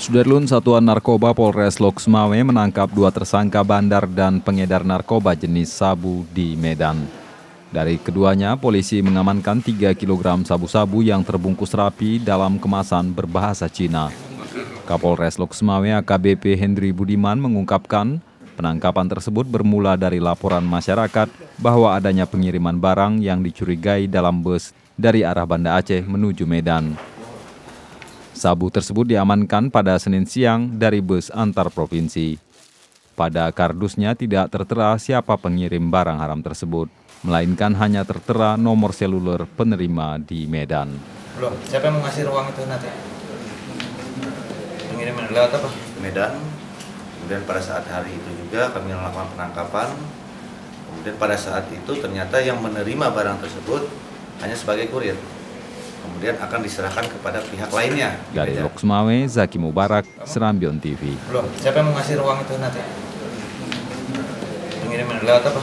Sudarlun Satuan Narkoba Polres Lok Sumawe menangkap 2 tersangka bandar dan pengedar narkoba jenis sabu di Medan. Dari keduanya, polisi mengamankan 3 kg sabu-sabu yang terbungkus rapi dalam kemasan berbahasa Cina. Kapolres Lok Sumawe AKBP Hendri Budiman mengungkapkan penangkapan tersebut bermula dari laporan masyarakat bahwa adanya pengiriman barang yang dicurigai dalam bus dari arah Banda Aceh menuju Medan. Sabu tersebut diamankan pada Senin siang dari bus antar provinsi. Pada kardusnya tidak tertera siapa pengirim barang haram tersebut, melainkan hanya tertera nomor seluler penerima di Medan. Belum, siapa yang mengasih ruang itu nanti? Pengiriman lewat apa? Medan. Kemudian pada saat hari itu juga kami melakukan penangkapan. Kemudian pada saat itu ternyata yang menerima barang tersebut hanya sebagai kurir. Kemudian akan diserahkan kepada pihak lainnya. Dari Lok Sumawe, Zaki Mubarak, Serambion TV. Belum, siapa yang mengasih ruang itu nanti? Pengiriman lewat apa?